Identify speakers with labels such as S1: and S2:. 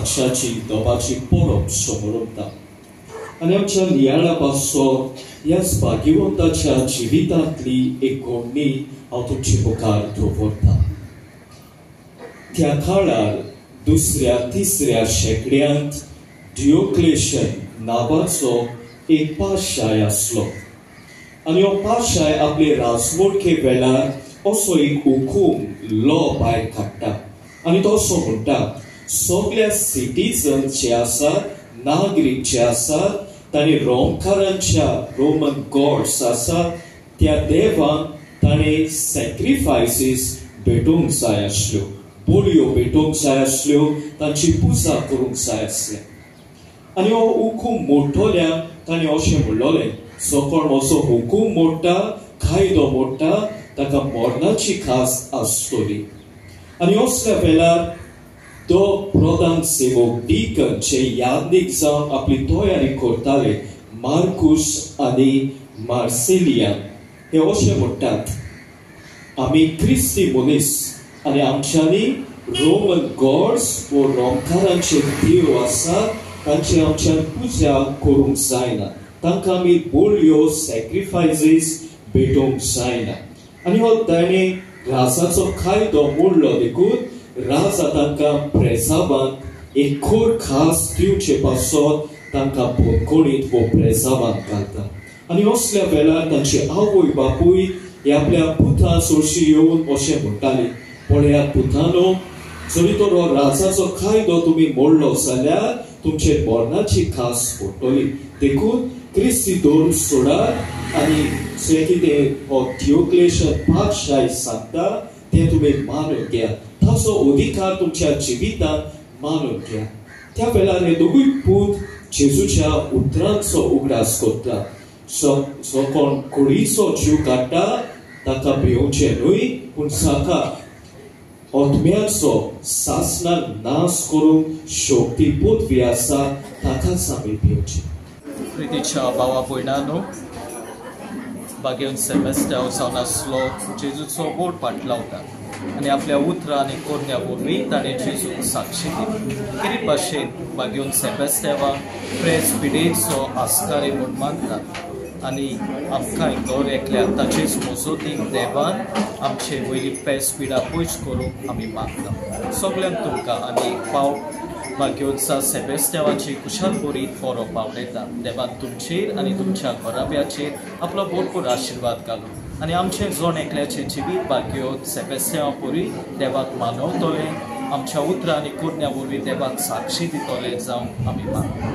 S1: साक्षाची दोबाची परब समोरता आणि आमच्या लियाळा पासो ह्याच भाग्यवंताच्या जिवितांतली एक घडणी हांव तुमचे मुखार दवरता। त्या काळार दुसऱ्या तिसऱ्या शेंकड्यांत डियोक्लेशन नावाचो एक पाशाय आसलो आणि हो पाशाय आपले राजवडके वेळार असो एक हुकूम लॉ भायर काडटा आणि तो असो म्हणटा सगळ्या सिटीजन जे आसात नागरीक जे आसात तांणी रोमकारांच्या रोमन गॉड्स आसात त्या देवाक ताणें सॅक्रिफायसीस भेटोवंक जाय आसल्यो, बोलयो भेटोवंक जाय आसल्यो, तांची पुजा करूंक जाय आसलें। आनी हो हुकूम मोडटोल्यान ताणें अशें म्हणलोलें जो कोण असो हुकूम मोडटा कायदो मोडटा ताका मरणाची खास आसतली। आनी असल्या वेळार तो प्रधान सेवक डिकन जे यादनीक जावन आपली तयारी करताले मार्कुस आनी मार्सेलियान हे अशें म्हणटात आमी क्रिस्ती मनीस आनी आमच्यांनी रोमन गॉड्स वो रोमकारांचे देव आसात तांची आमच्यान पुजा करूंक जायना, तांकां आमी बोलयो सॅक्रिफायसीस भेटोवंक जायना। आनी हो ताणें राजाचो कायदो मोडलो देखून राजा तांकां प्रेसावान एक खोर खास दिवचे पासत तांकां बोनकोणीत वो प्रेसावान घालता। आनी असल्या वेळार तांची आवय बापूय हे आपल्या पुतां सोडशी येवन अशें म्हणटाली पळयात पुतानो, जरी तो राजाचो कायदो तुमी मोडलो जाल्यार तुमचे मरणाची खास पडटली, देखून क्रिस्ती धर्म सोडात आनी जे कितें हो डियोक्लेशन पादशाह सांगता ते तुमी मानून घ्या, ताचो अधिकार तुमच्या जिवितांत मानून घ्या। त्या वेळार हे दोगूय पूत जेजूच्या उतरांचो उगडास करता। जो कोण कुडीचो जीव काडटा ताका भिवचें न्हय, पूण जाका आत्म्याचो सासणान नाश करूंक शक्ती पदवी आसा ताकाच आमी भिवचें।
S2: प्रितीच्या भावा भयणांनो, भाग्यवन सेबेस्टियाव जावन आसलो जेजूचो बोट पाटलावता आनी आपल्या उतरां आनी कोरण्या वरवीं ताणें जेजूक साक्षी दिली। तेरे भाशेन भाग्यवन सेबेस्टियावाक प्रेस्बिटेरीचो आस्कारे म्हूण मानतात आनी आमकांय दर एकल्याक ताचेच मोजोतीक देवान आमचे वयली पेस्पिडा पयस करूंक आमी मागता। सगळ्यांक तुमकां आनी एक फावट भाग्यवंता सेबेस्टियावाची कुशाल बरी फोरो पावयता। देवान तुमचेर आनी तुमच्या घराब्याचेर आपलो भरपूर आशिर्वाद घालूं आनी आमचे जोण एकल्याचे जिवीत भाग्यवंत सेबेस्टियावा परी देवाक मानवतले, आमच्या उतरां आनी कोरण्या वरवीं देवाक साक्षी दितले जावं आमी मागता।